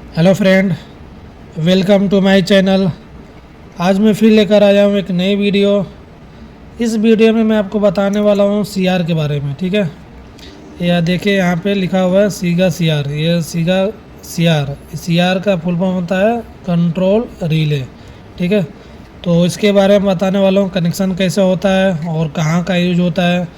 Hello friend, welcome to my channel. आज मैं फिर लेकर आया हूँ एक नई वीडियो। इस वीडियो में मैं आपको बताने वाला हूँ सीआर के बारे में। ठीक है, यह देखिए यहाँ पे लिखा हुआ है सीगा सीआर। ये सीगा सीआर सीआर का फुल फॉर्म होता है कंट्रोल रिले। ठीक है, तो इसके बारे में बताने वाला हूँ, कनेक्शन कैसे होता है और कहाँ का यूज होता है,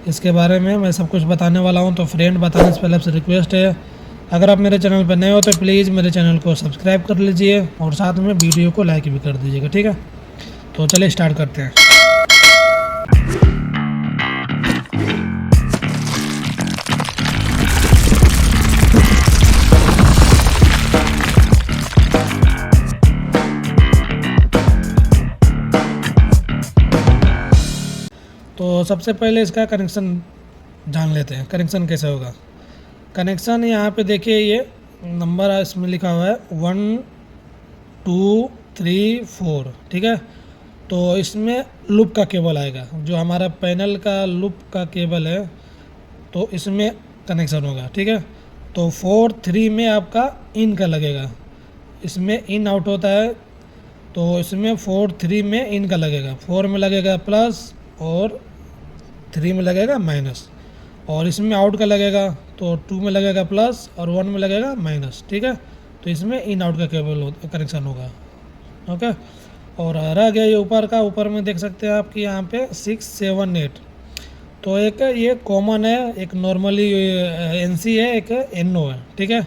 इसके बारे में मैं सब कुछ बताने वाला हूँ। तो फ्रेंड, बताने से पहले आपसे रिक्वेस्ट है, अगर आप मेरे चैनल पर नए हो तो प्लीज़ मेरे चैनल को सब्सक्राइब कर लीजिए और साथ में वीडियो को लाइक भी कर दीजिएगा। ठीक है, तो चलिए स्टार्ट करते हैं। तो सबसे पहले इसका कनेक्शन जान लेते हैं, कनेक्शन कैसे होगा। कनेक्शन यहाँ पे देखिए, ये नंबर इसमें लिखा हुआ है 1 2 3 4। ठीक है, तो इसमें लूप का केबल आएगा, जो हमारा पैनल का लूप का केबल है, तो इसमें कनेक्शन होगा। ठीक है, तो 4 3 में आपका इन का लगेगा, इसमें इन आउट होता है, तो इसमें 4 3 में इन का लगेगा, 4 में लगेगा प्लस और 3 में लगेगा माइनस, और इसमें आउट का लगेगा, तो 2 में लगेगा प्लस और 1 में लगेगा माइनस। ठीक है, तो इसमें इन आउट का केबल कनेक्शन होगा। ओके, और रह गया ये ऊपर का। ऊपर में देख सकते हैं आपकी यहाँ पे 6 7 8। तो एक ये कॉमन है, एक नॉर्मली एनसी है, एक एनओ है। ठीक है,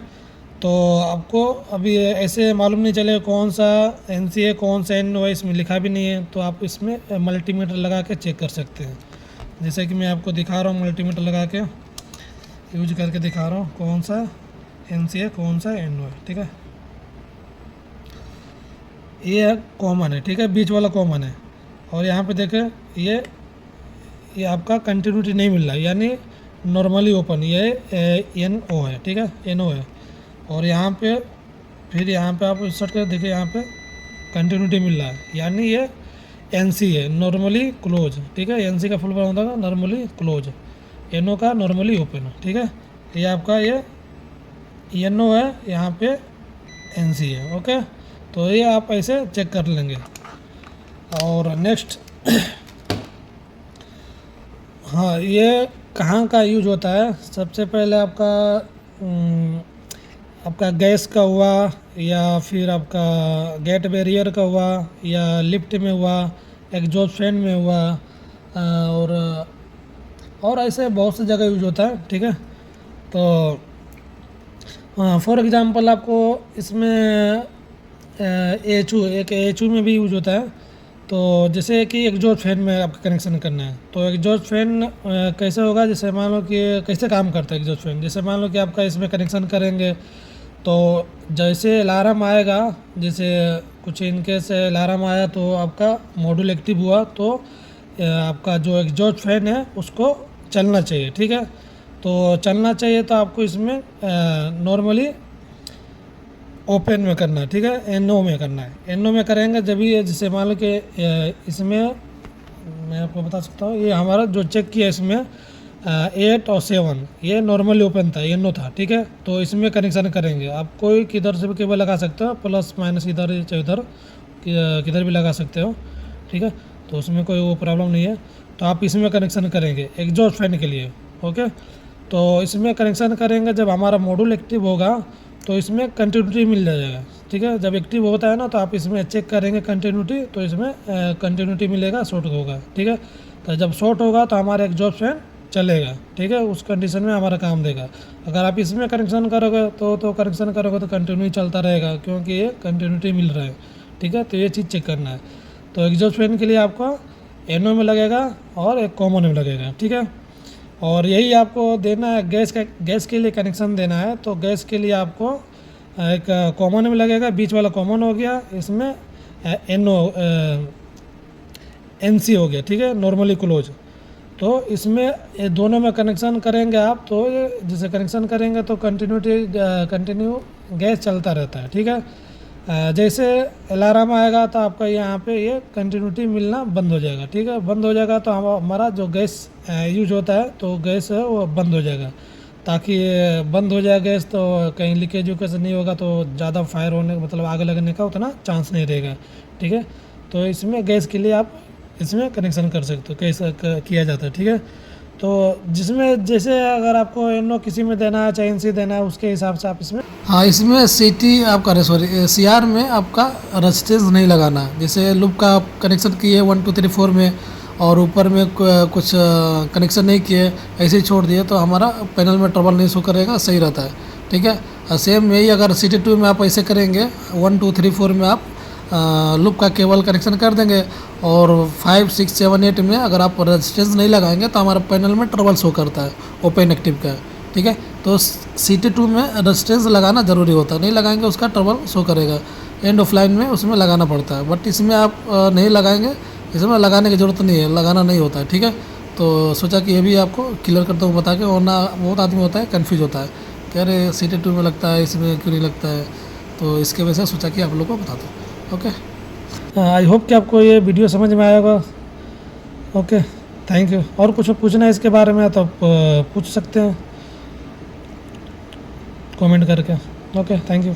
तो आपको अभी ऐसे मालूम नहीं चले कौन सा एनसी है कौन सा एनओ है, इसमें लिखा भी नहीं है, तो आप इसमें मल्टीमीटर लगा के चेक कर सकते हैं। जैसे कि मैं आपको दिखा रहा हूँ, मल्टीमीटर लगा के यूज करके दिखा रहा हूँ कौन सा एनसी है कौन सा एनओ है। ठीक है, ये कॉमन है। ठीक है, बीच वाला कॉमन है, और यहाँ पे देखें ये आपका कंटिन्यूटी नहीं मिल रहा है, यानी नॉर्मली ओपन, ये एन ओ है। ठीक है, एन ओ है, और यहाँ पे फिर यहाँ पे आप सर्च कर देखिए, यहाँ पे कंटिन्यूटी मिल रहा है, यानी ये एन सी है, नॉर्मली क्लोज। ठीक है, एन सी का फुल फॉर्म होता है नॉर्मली क्लोज, एन ओ का नॉर्मली ओपन। ठीक है, ये आपका ये एन ओ है, यहाँ पे एन सी है। ओके, तो ये आप ऐसे चेक कर लेंगे। और नेक्स्ट हाँ, ये कहाँ का यूज होता है। सबसे पहले आपका गैस का हुआ, या फिर आपका गेट बैरियर का हुआ, या लिफ्ट में हुआ, एग्जॉस्ट फैन में हुआ, और ऐसे बहुत सी जगह यूज होता है। ठीक है, तो फॉर एग्ज़ाम्पल आपको इसमें एच यू में भी यूज होता है। तो जैसे कि एग्जॉस्ट फैन में आपका कनेक्शन करना है, तो एग्जॉस्ट फैन कैसे होगा, जैसे मान लो कि कैसे काम करता है एग्जॉस्ट फैन। जैसे मान लो कि आपका इसमें कनेक्शन करेंगे, तो जैसे अलार्म आएगा, जैसे कुछ इनकेस अलार्म आया तो आपका मॉड्यूल एक्टिव हुआ, तो आपका जो एग्जॉस्ट फैन है उसको चलना चाहिए। ठीक है, तो चलना चाहिए, तो आपको इसमें नॉर्मली ओपन में करना है। ठीक है, एनओ में करना है। एनओ में करेंगे जब भी, जैसे मान लो कि इसमें मैं आपको बता सकता हूँ, ये हमारा जो चेक किया इसमें 8 और 7 ये नॉर्मली ओपन था, एनओ था। ठीक है, तो इसमें कनेक्शन करेंगे, आप कोई किधर से भी केबल लगा सकते हो, प्लस माइनस इधर चाहे उधर किधर भी लगा सकते हो। ठीक है, तो उसमें कोई वो प्रॉब्लम नहीं है। तो आप इसमें कनेक्शन करेंगे एग्जॉस्ट फैन के लिए। ओके, तो इसमें कनेक्शन करेंगे, जब हमारा मॉड्यूल एक्टिव होगा तो इसमें कंटिन्यूटी मिल जाएगा। ठीक है, जब एक्टिव होता है ना, तो आप इसमें चेक करेंगे कंटिन्यूटी, तो इसमें कंटिन्यूटी मिलेगा, शॉर्ट होगा। ठीक है, तो जब शॉर्ट होगा तो हमारा एग्जॉस्ट फैन चलेगा। ठीक है, उस कंडीशन में हमारा काम देगा। अगर आप इसमें कनेक्शन करोगे तो कनेक्शन करोगे तो कंटिन्यू चलता रहेगा, क्योंकि ये कंटिन्यूटी मिल रहा है। ठीक है, तो ये चीज़ चेक करना है। तो एग्जॉस्ट फैन के लिए आपको एनओ में लगेगा और एक कॉमन में लगेगा। ठीक है, और यही आपको देना है, गैस के लिए कनेक्शन देना है, तो गैस के लिए आपको एक कॉमन में लगेगा, बीच वाला कॉमन हो गया, इसमें एनओ एनसी हो गया। ठीक है, नॉर्मली क्लोज। तो इसमें ये दोनों में कनेक्शन करेंगे आप, तो ये जैसे कनेक्शन करेंगे तो कंटिन्यू गैस चलता रहता है। ठीक है, जैसे अलार्म आएगा तो आपका यहाँ पे ये कंटिन्यूटी मिलना बंद हो जाएगा। ठीक है, बंद हो जाएगा तो हमारा जो गैस यूज होता है, तो गैस है वो बंद हो जाएगा। ताकि ये बंद हो जाए गैस, तो कहीं लीकेज वूकेज नहीं होगा, तो ज़्यादा फायर होने मतलब आग लगने का उतना चांस नहीं रहेगा। ठीक है, तो इसमें गैस के लिए आप इसमें कनेक्शन कर सकते हो, कैसा किया जाता है। ठीक है, तो जिसमें जैसे अगर आपको एनो किसी में देना है, चाहे एनसी देना है, उसके हिसाब से आप इसमें। हाँ, इसमें सीटी आपका सॉरी सीआर में आपका रजिस्टेंस नहीं लगाना है। जैसे लूप का आप कनेक्शन किए 1 2 3 4 में, और ऊपर में कुछ कनेक्शन नहीं किए, ऐसे ही छोड़ दिए, तो हमारा पैनल में ट्रबल नहीं शो करेगा, सही रहता है। ठीक है, सेम यही अगर CT2 में आप ऐसे करेंगे 1 2 3 4 में आप लूप का केबल कनेक्शन कर देंगे, और 5 6 7 8 में अगर आप रेजिस्टेंस नहीं लगाएंगे तो हमारा पैनल में ट्रबल शो करता है ओपन एक्टिव का। ठीक है, तो CT2 में रेजिस्टेंस लगाना ज़रूरी होता है, नहीं लगाएंगे उसका ट्रबल शो करेगा, एंड ऑफ लाइन में उसमें लगाना पड़ता है। बट इसमें आप नहीं लगाएंगे, इसमें लगाने की ज़रूरत नहीं है, लगाना नहीं होता है। ठीक है, तो सोचा कि ये भी आपको क्लियर करता हूँ बता के, वरना बहुत आदमी होता है कन्फ्यूज होता है कि अरे CT2 में लगता है, इसमें क्यों नहीं लगता है, तो इसके वजह से सोचा कि आप लोगों को बता दूँ। ओके, आई होप कि आपको ये वीडियो समझ में आएगा। Okay, thank you. और कुछ पूछना है इसके बारे में तो आप पूछ सकते हैं कमेंट करके। Okay, thank you.